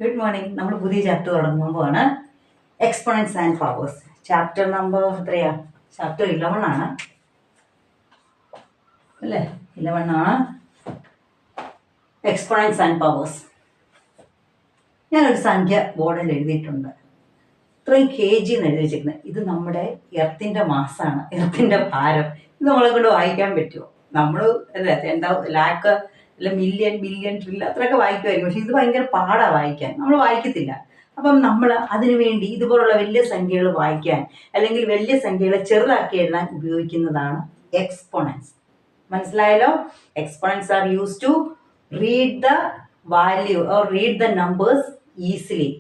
Good morning. നമ്മൾ പുതിയ chapter തുടങ്ങുമ്പോഴാണ് exponents and powers. Chapter number എത്രയാ? ചാപ്റ്റർ 11 ആണ് അല്ലേ? 11 ആണ് എക്സ്പോണൻസ് ആൻഡ് പവേഴ്സ്. ഞാനൊരു സംഖ്യ ബോർഡിൽ എഴുതിയിട്ടുണ്ട്. ഇത്രയും KG എന്ന് എഴുതി വെച്ചിരിക്കുന്നത്. ഇത് നമ്മുടെ എർത്തിൻ്റെ മാസമാണ്, എർത്തിൻ്റെ ഭാരം. ഇത് നമ്മളെ കൊണ്ട് വായിക്കാൻ പറ്റുമോ? നമ്മൾ അല്ലേ 10,000 ലാക്ക് അല്ല മില്യൺ ബില്യൺ ട്രില്യൺ അത്രയൊക്കെ വായിക്കുമായിരിക്കും. പക്ഷെ ഇത് ഭയങ്കര പാടാണ് വായിക്കാൻ, നമ്മൾ വായിക്കത്തില്ല. അപ്പം നമ്മൾ അതിനു വേണ്ടി ഇതുപോലുള്ള വലിയ സംഖ്യകൾ വായിക്കാൻ അല്ലെങ്കിൽ വലിയ സംഖ്യകളെ ചെറുതാക്കി എഴുതാൻ ഉപയോഗിക്കുന്നതാണ് എക്സ്പോണൻസ്. മനസ്സിലായല്ലോ? Exponents are use to read the value or read the numbers easily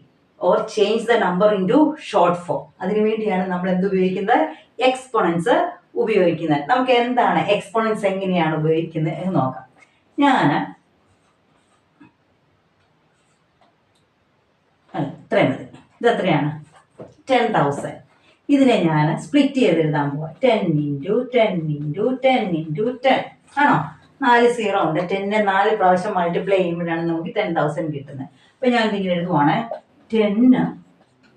or change the number into short form. അതിനു വേണ്ടിയാണ് നമ്മൾ എന്ത് ഉപയോഗിക്കുന്നത്? എക്സ്പോണൻസ് ഉപയോഗിക്കുന്നത്. നമുക്ക് എന്താണ് എക്സ്പോണൻസ്, എങ്ങനെയാണ് ഉപയോഗിക്കുന്നത് എന്ന് നോക്കാം. ഞാൻ ഇത്രയും മതി. ഇതെത്രയാണ്? 10,000. ഇതിനെ ഞാൻ സ്പ്ലിറ്റ് ചെയ്ത് എഴുതാൻ പോവാം. 10 × 10 × 10 × 10 ആണോ? 4 0 ഉണ്ട്. 10നെ 4 പ്രാവശ്യം മൾട്ടിപ്ലൈ ചെയ്യുമ്പോഴാണ് നമുക്ക് 10,000 കിട്ടുന്നത്. അപ്പം ഞാൻ ഇതിങ്ങനെ എഴുതുവാണ്, 10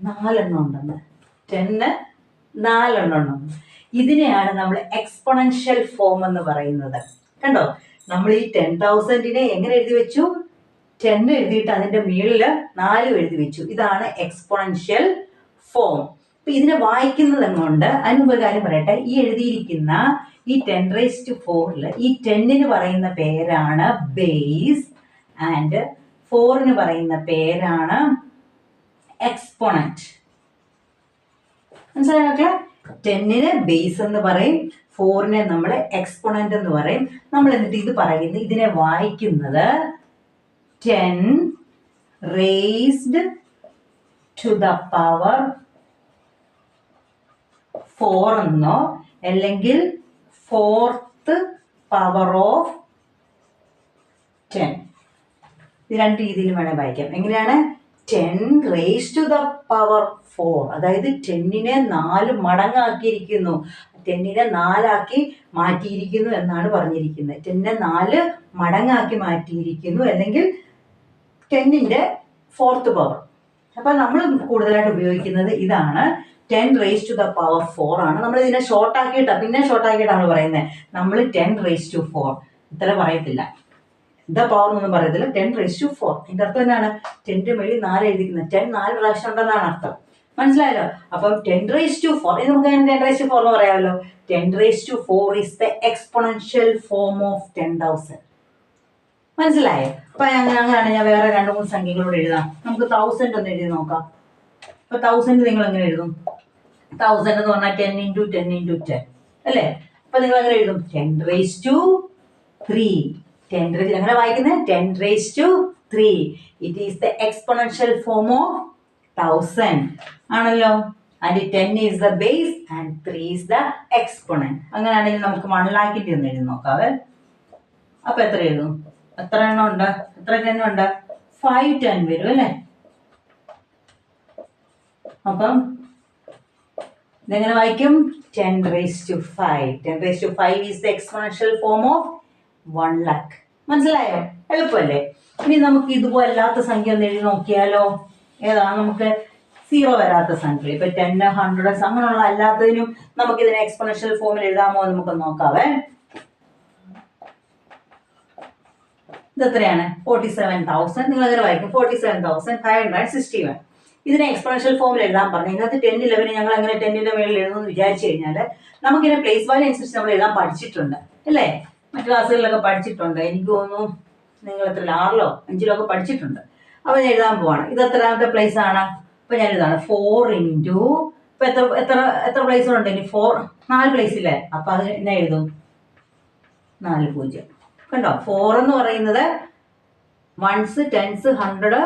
4 ഉണ്ടെന്ന്, 10 4 ഉണ്ടെന്ന്. ഇതിനെയാണ് നമ്മൾ എക്സ്പോണൻഷ്യൽ ഫോം എന്ന് പറയുന്നത്. കണ്ടോ? നമ്മൾ ഈ 10,000നെ എങ്ങനെ എഴുതി വെച്ചു? 10 എഴുതിയിട്ട് അതിൻ്റെ മുകളിൽ 4 എഴുതി വെച്ചു. ഇതാണ് എക്സ്പോണൻഷ്യൽ ഫോം. അപ്പൊ ഇതിനെ വായിക്കുന്നത് കൊണ്ട് അതിനുമ്പ് കാര്യം പറയട്ടെ. ഈ എഴുതിയിരിക്കുന്ന ഈ 10⁴ ഈ 10ന് പറയുന്ന പേരാണ് ബേസ് ആൻഡ് 4ന് പറയുന്ന പേരാണ് എക്സ്പോണന്റ്. മനസ്സിലായോ മക്കളെ? 10ന് ബേസ് എന്ന് പറയും, 4നെ നമ്മൾ എക്സ്പോണന്റ് എന്ന് പറയും. നമ്മൾ എന്നിട്ട് ഇത് പറയുന്നത്, ഇതിനെ വായിക്കുന്നത് 10 raised to the power 4 എന്നോ അല്ലെങ്കിൽ 4th power of 10. ഇത് രണ്ട് രീതിയിൽ വേണേൽ വായിക്കാം. എങ്ങനെയാണ്? 10 raised to the power 4, അതായത് 10നെ 4 മടങ്ങാക്കിയിരിക്കുന്നു, 10നെ 4 ആക്കി മാറ്റിയിരിക്കുന്നു എന്നാണ് പറഞ്ഞിരിക്കുന്നത്. 10നെ 4 മടങ്ങാക്കി മാറ്റിയിരിക്കുന്നു, അല്ലെങ്കിൽ 10ന്റെ 4th പവർ. അപ്പം നമ്മൾ കൂടുതലായിട്ട് ഉപയോഗിക്കുന്നത് ഇതാണ്. 10 raised to the power 4 ആണ്. നമ്മൾ ഇതിനെ ഷോർട്ടാക്കിയിട്ടാണ്, പിന്നെ ഷോർട്ടാക്കിയിട്ടാണ് നമ്മൾ പറയുന്നത്. നമ്മൾ 10 raised to 4 ഇത്ര പറയത്തില്ല, എന്താ പവർ എന്നൊന്നും പറയത്തില്ല. 10 raised to 4 ഇതിൻ്റെ അർത്ഥം എന്താണ്? 10ന്റെ മേളിൽ 4 എഴുതിക്കുന്നത്. 10 4 പ്രാവശ്യം ഉണ്ടെന്നാണ് അർത്ഥം. മനസ്സിലായല്ലോ? അപ്പം 10 raised to 4 ഇത് നമുക്ക് 10 raised to 4 എന്ന് പറയാമല്ലോ. 10 raised to 4 is the exponential form of 10,000. മനസ്സിലായോ? അപ്പൊ അങ്ങനെയാണ് ഞാൻ വേറെ 2-3 സംഖ്യകളോട് എഴുതാം. നമുക്ക് 1000 ഒന്ന് എഴുതി നോക്കാം. അപ്പൊ 1000 നിങ്ങൾ എങ്ങനെ എഴുതും? 1000 എന്ന് പറഞ്ഞാൽ 10 × 10 × 10 അല്ലേ? അപ്പൊ നിങ്ങൾ എങ്ങനെ എഴുതും? 10 raised to 3. 10 എങ്ങനെ വായിക്കുന്നത്? 10 raised to 3. It is the exponential form of 1000 ആണല്ലോ. and 10 is the base and 3 is the exponent. അങ്ങനെയാണെങ്കിൽ നമുക്ക് 1 ആക്കിയിട്ട് ഒന്ന് എഴുതി നോക്കാവേ. അപ്പൊ എത്ര എഴുതും? എത്ര എണ്ണം ഉണ്ട്? എത്ര 10 ഉണ്ട്? 5 10 വരും അല്ലേ? അപ്പം ഇതെങ്ങനെ വായിക്കും? 10 raised to 5. 10 raised to 5 is the exponential form of 1 lakh. മനസ്സിലായോ? എളുപ്പമല്ലേ? ഇനി നമുക്ക് ഇതുപോലല്ലാത്ത സംഖ്യ ഒന്ന് എഴുതി നോക്കിയാലോ. ഏതാണ്? നമുക്ക് 0 വരാത്ത സംഖ്യ. ഇപ്പൊ 10 100 അങ്ങനെയുള്ള അല്ലാത്തതിനും നമുക്ക് ഇതിനെ എക്സ്പോണൻഷ്യൽ ഫോമിൽ എഴുതാമോ എന്ന് നമുക്ക് നോക്കാവേ. ഇതെത്രയാണ്? 47,000. നിങ്ങൾ അങ്ങനെ വായിക്കും 47,561. ഇതിനെ എക്സ്പോണൻഷ്യൽ ഫോമിൽ എഴുതാൻ പറഞ്ഞു. ഇതിനകത്ത് 10 11 ഞങ്ങൾ അങ്ങനെ 10ന്റെ മേളിൽ എഴുതുമെന്ന് വിചാരിച്ചു കഴിഞ്ഞാൽ നമുക്കിതിനെ പ്ലേസ് വാല്യൂ അനുസരിച്ച് നമ്മൾ എഴുതാൻ പഠിച്ചിട്ടുണ്ട് അല്ലേ? മറ്റു ക്ലാസ്സുകളിലൊക്കെ പഠിച്ചിട്ടുണ്ട്. എനിക്ക് തോന്നുന്നു നിങ്ങൾ എത്ര 6ലോ 5ലോ ഒക്കെ പഠിച്ചിട്ടുണ്ട്. അപ്പൊ ഞാൻ എഴുതാൻ പോവാണ്. ഇത് എത്രാമത്തെ പ്ലേസ് ആണ്? അപ്പൊ ഞാൻ എഴുതാണ് 4 × ഇപ്പൊ എത്ര പ്ലേസുകളുണ്ട്? ഇനി 4 പ്ലേസ് ഇല്ലേ? അപ്പൊ അത് എന്നെ എഴുതും 4 0. കണ്ടോ? 4 എന്ന് പറയുന്നത് 1s 10s 100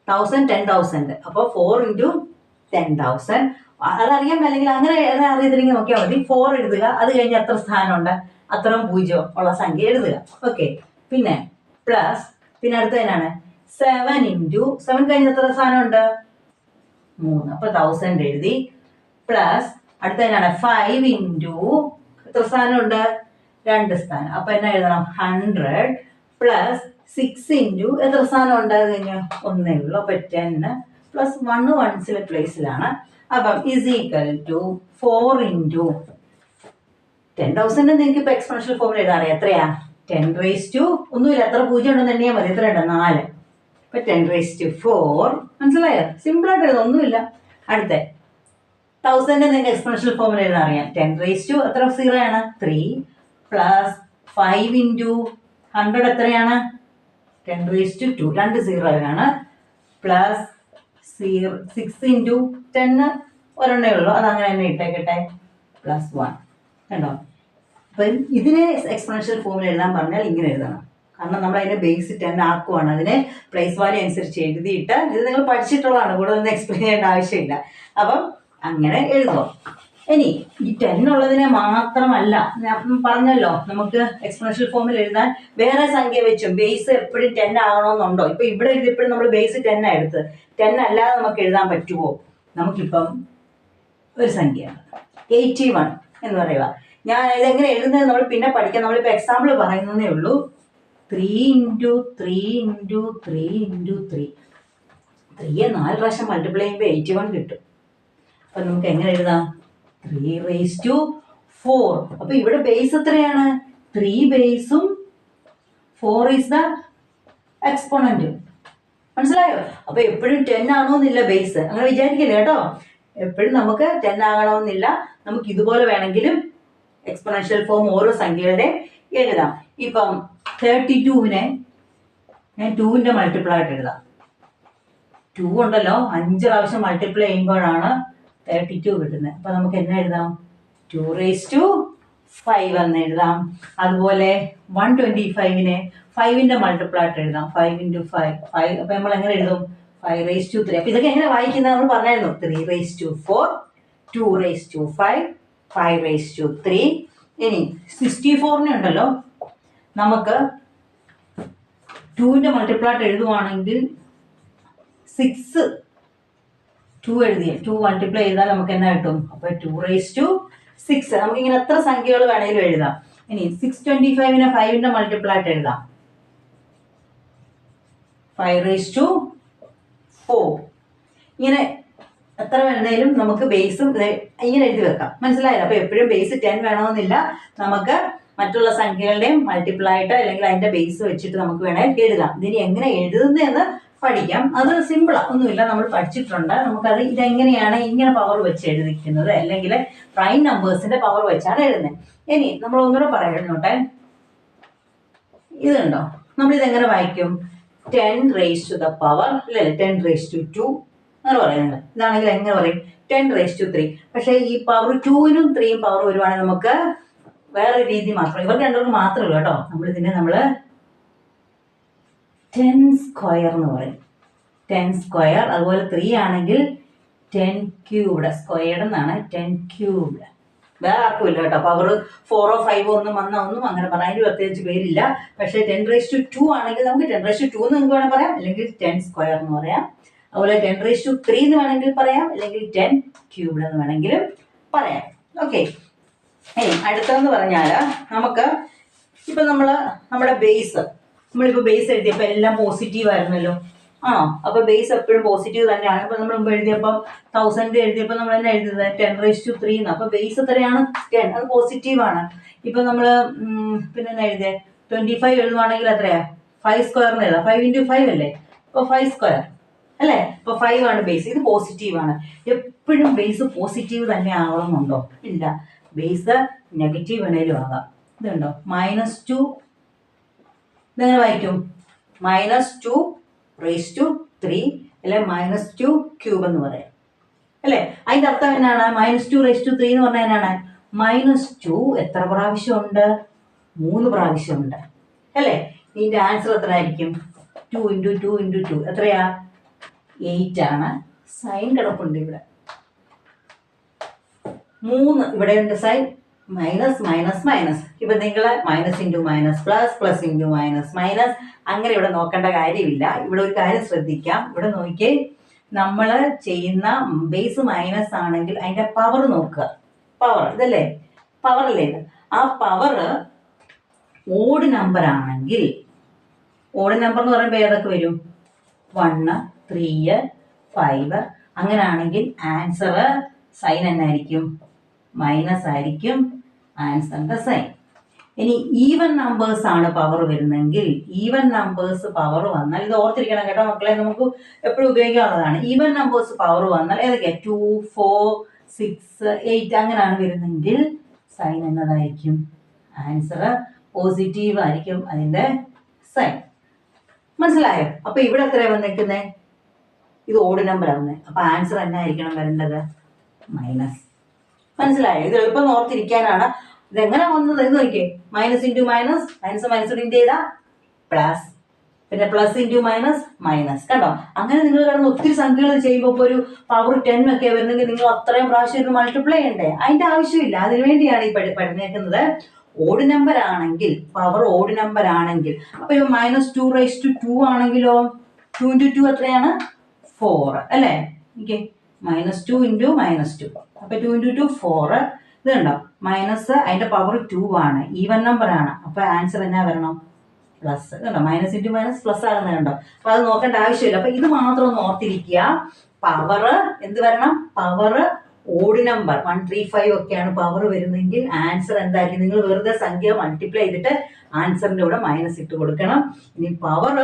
1000 10,000. അപ്പോൾ 4 × 10,000. അതറിയാൻ അല്ലെങ്കിൽ അങ്ങനെ അറിയത്തില്ലെങ്കിൽ നോക്കിയാൽ മതി. 4 എഴുതുക, അത് കഴിഞ്ഞ് എത്ര സ്ഥാനമുണ്ട് അത്രയും 0 ഉള്ള സംഖ്യ എഴുതുക. ഓക്കെ. പിന്നെ പ്ലസ്, പിന്നെ അടുത്തതിനാണ് 7 × 7 കഴിഞ്ഞ് എത്ര സ്ഥാനമുണ്ട്? 3. അപ്പൊ 1000 എഴുതി. പ്ലസ് അടുത്തതിനാണ് 5 × എത്ര സ്ഥാനമുണ്ട്? 2 സ്ഥാനം. അപ്പൊ എന്നാ എഴുതണം? 100 പ്ലസ് 6 ഇൻറ്റു എത്ര സാധനം ഉണ്ടായത് കഴിഞ്ഞാൽ ഒന്നേ ഉള്ളൂ. അപ്പോൾ 10 പ്ലസ് 1 വൺസിലെ പ്ലേസിലാണ്. അപ്പം ഈസ് ഈക്വൽ ടു 4 ഇൻറ്റു 10,000 നിങ്ങൾക്ക് ഇപ്പോൾ എക്സ്പോണൻഷ്യൽ ഫോമിൽ എഴുതാൻ അറിയാം. എത്രയാ? 10 റേസ് ടു ഒന്നുമില്ല, എത്ര പൂജ്യം ഉണ്ടെന്ന് എണ്ണിയാൽ മതി. എത്ര ഉണ്ട്? 4. ഇപ്പം 10 റേസ് ടു 4. മനസ്സിലായോ? സിമ്പിളായിട്ട് എഴുതാം, ഒന്നുമില്ല. അടുത്ത 1000 നിങ്ങൾക്ക് എക്സ്പോണൻഷ്യൽ ഫോമിൽ എഴുതാൻ അറിയാം. 10 റേസ് ടു എത്ര 0 ആണ്? 3 പ്ലസ് 5 ഇൻറ്റു 100 എത്രയാണ്? 10 റേസ് ടു 2, 2 0 ആണ്. പ്ലസ് 6 ഇൻറ്റു 10 ഒരെണ്ണേ ഉള്ളൂ, അതങ്ങനെ തന്നെ ഇട്ടേക്കട്ടെ. പ്ലസ് 1 കണ്ടോ? അപ്പം ഇതിനെ എക്സ്പോണൻഷ്യൽ ഫോമിൽ എഴുതാൻ പറഞ്ഞാൽ ഇങ്ങനെ എഴുതണം. കാരണം നമ്മൾ അതിനെ ബേസ് 10 ആക്കുവാണ്. അതിനെ പ്ലേസ് വാല്യൂ അനുസരിച്ച് എഴുതിയിട്ട്, ഇത് നിങ്ങൾ പഠിച്ചിട്ടുള്ളതാണ്, കൂടെ ഒന്നും എക്സ്പ്ലെയിൻ ചെയ്യേണ്ട ആവശ്യമില്ല. അപ്പം അങ്ങനെ എഴുതുക. ഇനി ഈ 10 ഉള്ളതിനെ മാത്രമല്ല, ഞാൻ പറഞ്ഞല്ലോ നമുക്ക് എക്സ്പോണൻഷ്യൽ ഫോമിൽ എഴുതാൻ വേറെ സംഖ്യ വെച്ചും ബേസ് എപ്പോഴും 10 ആകണമെന്നുണ്ടോ? ഇപ്പം ഇവിടെ എഴുതിയപ്പോഴും നമ്മൾ ബേസ് 10 എടുത്ത് 10 അല്ലാതെ നമുക്ക് എഴുതാൻ പറ്റുമോ? നമുക്കിപ്പം ഒരു സംഖ്യയാണ് 81 എന്ന് പറയുക. ഞാൻ ഇതെങ്ങനെ എഴുതുന്നത് നമ്മൾ പിന്നെ പഠിക്കാം. നമ്മളിപ്പോൾ എക്സാമ്പിൾ പറയുന്നതേ ഉള്ളൂ. 3 ഇൻറ്റു 3 ഇൻറ്റു 3 ഇൻറ്റു 3 3യെ 4 പ്രാവശ്യം മൾട്ടിപ്ലൈ ചെയ്യുമ്പോൾ 81 കിട്ടും. അപ്പം നമുക്ക് എങ്ങനെ എഴുതാം? 3 റേസ് ടു 4. അപ്പം ഇവിടെ ബേസ് എത്രയാണ്? 3 ബേസും 4 ഈസ് ദ എക്സ്പോണൻറ്റും. മനസ്സിലായോ? അപ്പോൾ എപ്പോഴും 10 ആണോന്നില്ല ബേസ്, അങ്ങനെ വിചാരിക്കില്ല കേട്ടോ. എപ്പോഴും നമുക്ക് 10 ആകണമെന്നില്ല. നമുക്ക് ഇതുപോലെ വേണമെങ്കിലും എക്സ്പോണൻഷ്യൽ ഫോം ഓരോ സംഖ്യകളുടെ എഴുതാം. ഇപ്പം 32നെ ഞാൻ 2ന്റെ മൾട്ടിപ്പിൾ ആയിട്ട് എഴുതാം. 2 ഉണ്ടല്ലോ 5 പ്രാവശ്യം മൾട്ടിപ്ലൈ ചെയ്യുമ്പോഴാണ് 32 കിട്ടുന്നത്. അപ്പം നമുക്ക് എന്നാ എഴുതാം? 2 റേസ് ടു 5 എന്ന് എഴുതാം. അതുപോലെ 125നെ 5ന്റെ മൾട്ടിപ്പിൾ ആയിട്ട് എഴുതാം. 5 ഇൻറ്റു 5 5. അപ്പം നമ്മൾ എങ്ങനെ എഴുതും? 5 റേസ് ടു 3. അപ്പം ഇതൊക്കെ എങ്ങനെ വായിക്കുന്നത് നമ്മൾ പറഞ്ഞായിരുന്നു. 3 raise to 4, 2 raise to 5, 5 raise to 3. ഇനി 64നെ ഉണ്ടല്ലോ നമുക്ക് 2ന്റെ മൾട്ടിപ്പിൾ ആയിട്ട് എഴുതുവാണെങ്കിൽ 6 2 എഴുതിയ 2 മൾട്ടിപ്ലൈ ചെയ്താൽ നമുക്ക് എന്നാ കിട്ടും? അപ്പോൾ 2 റേസ് ടു 6. നമുക്കിങ്ങനെ എത്ര സംഖ്യകൾ വേണമെങ്കിലും എഴുതാം. ഇനി 625നെ 5ന്റെ മൾട്ടിപ്പിൾ ആയിട്ട് എഴുതാം. 5 റേസ് ടു 4. ഇങ്ങനെ എത്ര വേണേലും നമുക്ക് ബേസും ഇങ്ങനെ എഴുതി വെക്കാം. മനസ്സിലായില്ല? അപ്പോൾ എപ്പോഴും ബേസ് 10 വേണമെന്നില്ല. നമുക്ക് മറ്റുള്ള സംഖ്യകളുടെയും മൾട്ടിപ്പിൾ ആയിട്ട് അല്ലെങ്കിൽ അതിന്റെ ബേസ് വെച്ചിട്ട് നമുക്ക് വേണമെങ്കിൽ എഴുതാം. ഇതിന് എങ്ങനെ എഴുതുന്നതെന്ന് പഠിക്കാം. അത് സിമ്പിളാണ്, ഒന്നുമില്ല, നമ്മൾ പഠിച്ചിട്ടുണ്ട്. നമുക്കത് ഇതെങ്ങനെയാണ് ഇങ്ങനെ പവർ വെച്ച് എഴുതിക്കുന്നത് അല്ലെങ്കിൽ പ്രൈം നമ്പേഴ്സിന്റെ പവർ വെച്ചാണ് എഴുതുന്നത്. ഇനി നമ്മൾ ഒന്നുകൂടെ പറയുന്നോട്ടെ. ഇതുണ്ടോ? നമ്മളിതെങ്ങനെ വായിക്കും? 10 റേസ് ടു ദ പവർ അല്ലേ, 10 റേസ് ടു 2 അങ്ങനെ പറയുന്നത്. ഇതാണെങ്കിൽ എങ്ങനെ പറയും? 10 റേസ് ടു 3. പക്ഷേ ഈ പവർ 2നും 3യും പവർ വരുവാണെങ്കിൽ നമുക്ക് വേറെ രീതി മാത്രം, ഇവർക്ക് രണ്ടുപേർക്ക് മാത്രമേ ഉള്ളൂ കേട്ടോ. നമ്മൾ 10 സ്ക്വയർ എന്ന് പറയും. 10 സ്ക്വയർ. അതുപോലെ 3 ആണെങ്കിൽ 10 ക്യൂബ്ഡ്. സ്ക്വയർഡ് എന്നാണ് 10 ക്യൂബ്ഡ്. വേറെ ആർക്കും ഇല്ല കേട്ടോ. പവർ 4ഓ 5ഓ ഒന്നും വന്ന ഒന്നും അങ്ങനെ പറയാം. അതിന് പ്രത്യേകിച്ച് പേരില്ല. പക്ഷേ 10 റേസ് ടു 2 ആണെങ്കിൽ നമുക്ക് 10 റേസ് ടു 2 എന്ന് നിങ്ങൾക്ക് വേണമെങ്കിൽ പറയാം, അല്ലെങ്കിൽ 10 സ്ക്വയർ എന്ന് പറയാം. അതുപോലെ 10 റേസ് ടു 3 എന്ന് വേണമെങ്കിൽ പറയാം, അല്ലെങ്കിൽ 10 ക്യൂബ്ഡ് എന്ന് വേണമെങ്കിലും പറയാം. ഓക്കെ. ഇനി അടുത്തതെന്ന് പറഞ്ഞാൽ നമുക്ക് ഇപ്പം നമ്മുടെ ബേസ്, നമ്മളിപ്പോൾ ബേസ് എഴുതിയപ്പോൾ എല്ലാം പോസിറ്റീവ് ആയിരുന്നല്ലോ. ആണോ? അപ്പോൾ ബേസ് എപ്പോഴും പോസിറ്റീവ് തന്നെയാണ്. ഇപ്പം നമ്മൾ മുമ്പ് എഴുതിയപ്പം 1000 എഴുതിയപ്പോൾ നമ്മൾ തന്നെ എഴുതുന്നത് 10 റേസ് ടു 3 എന്ന്. അപ്പോൾ ബേസ് എത്രയാണ്? 10. അത് പോസിറ്റീവാണ്. ഇപ്പം നമ്മൾ പിന്നെ എന്നാ എഴുതിയത്? 25 എഴുതുവാണെങ്കിൽ എത്രയാ? 5 സ്ക്വയറിന് എഴുതാം. 5 ഇൻറ്റു 5 അല്ലേ? അപ്പോൾ 5 സ്ക്വയർ അല്ലേ? അപ്പോൾ 5 ആണ് ബേസ്. ഇത് പോസിറ്റീവാണ്. എപ്പോഴും ബേസ് പോസിറ്റീവ് തന്നെ ആവണമെന്നുണ്ടോ? ഇല്ല. ബേസ് നെഗറ്റീവ് വേണേലും ആകാം. ഇതുണ്ടോ? -2. ഇതെങ്ങനെ വായിക്കും? -2 റേസ് ടു 3 അല്ലെ -2 ക്യൂബ് എന്ന് പറയാം അല്ലേ? അതിൻ്റെ അർത്ഥം എന്നാണ്? -2 റേസ് ടു 3 എന്ന് പറഞ്ഞാൽ എന്നാണ്? -2 എത്ര പ്രാവശ്യമുണ്ട്? 3 പ്രാവശ്യമുണ്ട് അല്ലേ? ഇതിൻ്റെ ആൻസർ എത്ര ആയിരിക്കും? 2 ഇൻറ്റു 2 ഇൻറ്റു 2 എത്രയാ? 8 ആണ്. സൈൻ കിടപ്പുണ്ട് ഇവിടെ. 3 ഇവിടെ ഉണ്ട് സൈൻ. Minus minus minus. ഇപ്പം നിങ്ങൾ minus into minus plus, plus into minus minus, അങ്ങനെ ഇവിടെ നോക്കേണ്ട കാര്യമില്ല. ഇവിടെ ഒരു കാര്യം ശ്രദ്ധിക്കാം. ഇവിടെ നോക്കിയേ, നമ്മൾ ചെയ്യുന്ന ബേസ് മൈനസ് ആണെങ്കിൽ അതിൻ്റെ പവർ നോക്കുക. പവർ ഇതല്ലേ? പവർ അല്ലേ ഇത്? ആ പവർ ഓഡ് നമ്പർ ആണെങ്കിൽ ഓഡ് നമ്പർ എന്ന് പറയുമ്പോൾ ഏതൊക്കെ വരും? 1, 3, 5. അങ്ങനെയാണെങ്കിൽ ആൻസർ സൈൻ എന്നായിരിക്കും? മൈനസ് ആയിരിക്കും ആൻസറിന്റെ സൈൻ. ഇനി ഈവൻ നമ്പേഴ്സ് ആണ് പവർ വരുന്നെങ്കിൽ, ഈവൻ നമ്പേഴ്സ് പവർ വന്നാൽ, ഇത് ഓർത്തിരിക്കണം കേട്ടോ മക്കളെ, നമുക്ക് എപ്പോഴും ഉപയോഗിക്കാവുന്നതാണ്. ഈവൻ നമ്പേഴ്സ് പവർ വന്നാൽ ഏതൊക്കെയാ? 2, 4, 6, 8 അങ്ങനെയാണ് വരുന്നെങ്കിൽ സൈൻ എന്നതായിരിക്കും? ആൻസർ പോസിറ്റീവ് ആയിരിക്കും അതിന്റെ സൈൻ. മനസ്സിലായോ? അപ്പൊ ഇവിടെ എത്രയാ വന്നേക്കുന്നേ? ഇത് ഓഡ് നമ്പർ ആവുന്നത്. അപ്പൊ ആൻസർ എന്നായിരിക്കണം വരേണ്ടത്? മൈനസ്. മനസ്സിലായോ? ഇത് എളുപ്പം ഓർത്തിരിക്കാനാണ്. ഇതെങ്ങനെ വന്നത് എന്ന് നോക്കിയേ. Minus into minus, minus minus into ചെയ്താ പ്ലസ്, പിന്നെ പ്ലസ് ഇൻറ്റു മൈനസ് മൈനസ്. കണ്ടോ? അങ്ങനെ നിങ്ങൾ കിടന്ന് ഒത്തിരി സംഖ്യകൾ ചെയ്യുമ്പോൾ ഇപ്പോൾ ഒരു പവർ 10 ഒക്കെ വരുന്നെങ്കിൽ നിങ്ങൾ അത്രയും പ്രാവശ്യം മൾട്ടിപ്ലൈ ചെയ്യണ്ടേ? അതിന്റെ ആവശ്യമില്ല. അതിനുവേണ്ടിയാണ് ഈ പഠിനേക്കുന്നത്. ഓഡ് നമ്പർ ആണെങ്കിൽ, പവർ ഓഡ് നമ്പർ ആണെങ്കിൽ, അപ്പൊ ഇപ്പൊ -2 ആണെങ്കിലോ 2 ഇൻറ്റു 2 എത്രയാണ്? 4 അല്ലേ? Okay, -2 into -2. അപ്പൊ 2 ഇൻറ്റു 2 4. ഇത് കണ്ടോ? മൈനസ് അതിന്റെ പവർ 2 ആണ്, ഈവൻ നമ്പർ ആണ്. അപ്പൊ ആൻസർ എന്നാ വരണം? പ്ലസ്. കണ്ടോ? മൈനസ് ഇൻറ്റു മൈനസ് പ്ലസ് ആകുന്നത് കണ്ടോ? അപ്പൊ അത് നോക്കേണ്ട ആവശ്യമില്ല. അപ്പൊ ഇത് മാത്രം ഒന്ന് ഓർത്തിരിക്കുക. പവർ എന്ത് വരണം? പവർ ഓഡ് നമ്പർ 1, 3, 5 ഒക്കെയാണ് പവർ വരുന്നെങ്കിൽ ആൻസർ എന്തായിരിക്കും? നിങ്ങൾ വെറുതെ സംഖ്യ മൾട്ടിപ്ലൈ ചെയ്തിട്ട് ആൻസറിന്റെ കൂടെ മൈനസ് ഇട്ട് കൊടുക്കണം. ഇനി പവർ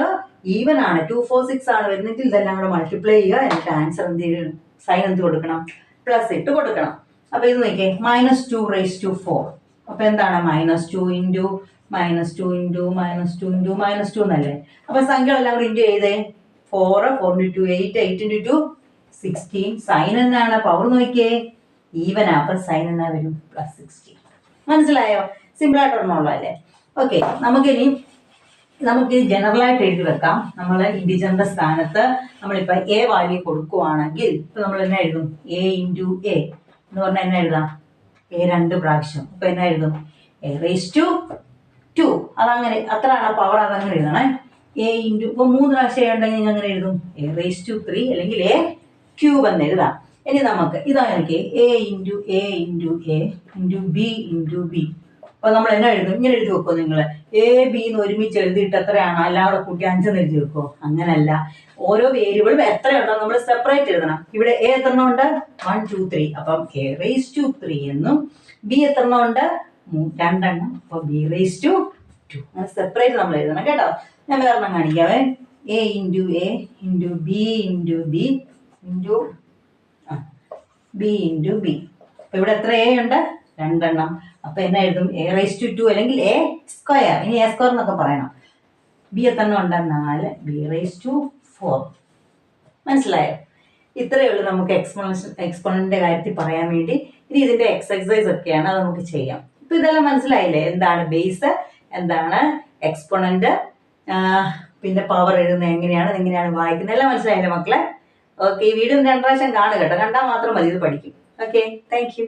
ഈവൻ ആണ്, 2, 4, 6 ആണ് വരുന്നെങ്കിൽ ഇതെല്ലാം കൂടെ മൾട്ടിപ്ലൈ ചെയ്യുക. എന്നിട്ട് ആൻസർ എന്ത് ചെയ്യണം? സൈൻ എന്ത് കൊടുക്കണം? പ്ലസ് ഇട്ട് കൊടുക്കണം. അപ്പൊ ഇത് നോക്കിയേ, -2⁴. അപ്പൊ എന്താണ്? -2 ഇൻറ്റു -2 ഇൻറ്റു -2 ഇൻറ്റു -2 എന്നല്ലേ? അപ്പൊ സംഖ്യകളെല്ലാം കൂടി ഇൻറ്റു ചെയ്തേ. 4, 4 ഇൻറ്റു 2 8, 8 ഇൻറ്റു 2 16. സൈൻ എന്താണ്? പവർ നോക്കിയേ, ഈവൻ. അപ്പൊ സൈൻ എന്നാ വരും? +16. മനസ്സിലായോ? സിമ്പിൾ ആയിട്ടുള്ളതല്ലേ? ഓക്കെ, നമുക്ക് ജനറൽ ആയിട്ട് എഴുതി വെക്കാം. നമ്മൾ ഇൻഡിജറിന്റെ സ്ഥാനത്ത് നമ്മളിപ്പോ എ വാല്യൂ കൊടുക്കുവാണെങ്കിൽ ഇപ്പൊ നമ്മൾ എന്നാ എഴുതും? A ഇൻറ്റു A എന്ന് പറഞ്ഞാൽ എന്നാ എഴുതാം? A 2 പ്രാവശ്യം. അപ്പൊ എന്നാ എഴുതും? A⁻². അതങ്ങനെ, അത്രയാണ് പവർ. അതങ്ങനെ എഴുതണേ. A ഇൻറ്റു, ഇപ്പൊ 3 പ്രാവശ്യം ഉണ്ടെങ്കിൽ അങ്ങനെ എഴുതും A⁻³ അല്ലെങ്കിൽ A³ എന്ന് എഴുതാം. ഇനി നമുക്ക് ഇതാണ് എനിക്ക് A into A into A into B into B. അപ്പൊ നമ്മൾ എന്നാ എഴുതും? ഇങ്ങനെ എഴുതി വെക്കോ നിങ്ങൾ? A, B എന്ന് ഒരുമിച്ച് എഴുതിയിട്ട് എത്രയാണ്? എല്ലാം കൂടെ കൂട്ടി 5 എന്ന് എഴുതി വെക്കോ? അങ്ങനല്ല. ഓരോ വേരിയബിളും എത്രയുണ്ടോ നമ്മൾ സെപ്പറേറ്റ് എഴുതണം. ഇവിടെ A എത്രണ്ണം ഉണ്ട്? 1, 2, 3. അപ്പം A⁻³ എന്നും, B എത്രണ്ണം ഉണ്ട്? 2 എണ്ണം. അപ്പൊ B⁻². അങ്ങനെ സെപ്പറേറ്റ് നമ്മൾ എഴുതണം കേട്ടോ. ഞാൻ വേറെണ്ണം കാണിക്കാവേ. A into A into B into B into B into B. അപ്പൊ ഇവിടെ എത്ര A ഉണ്ട്? 2 എണ്ണം. അപ്പൊ എന്നാ എഴുതും? A⁻² അല്ലെങ്കിൽ A². ഇനി A² എന്നൊക്കെ പറയണം. B എത്രണ്ണം ഉണ്ട്? 4. B⁻⁴. മനസ്സിലായോ? ഇത്രയേ ഉള്ളൂ നമുക്ക് എക്സ്പോണന്റിന്റെ കാര്യത്തിൽ പറയാൻ വേണ്ടി. ഇനി ഇതിന്റെ എക്സസൈസ് ഒക്കെയാണ്, അത് നമുക്ക് ചെയ്യാം. ഇപ്പൊ ഇതെല്ലാം മനസ്സിലായില്ലേ? എന്താണ് ബേസ്, എന്താണ് എക്സ്പോണന്റ്, പിന്നെ പവർ എഴുതുന്നത് എങ്ങനെയാണ് വായിക്കുന്നത്, എല്ലാം മനസ്സിലായില്ലേ മക്കളെ? ഓക്കെ, ഈ വീഡിയോ 2 പ്രാവശ്യം കാണുക കേട്ടോ. കണ്ടാൽ മാത്രം മതി, ഇത് പഠിക്കും. Okay, thank you.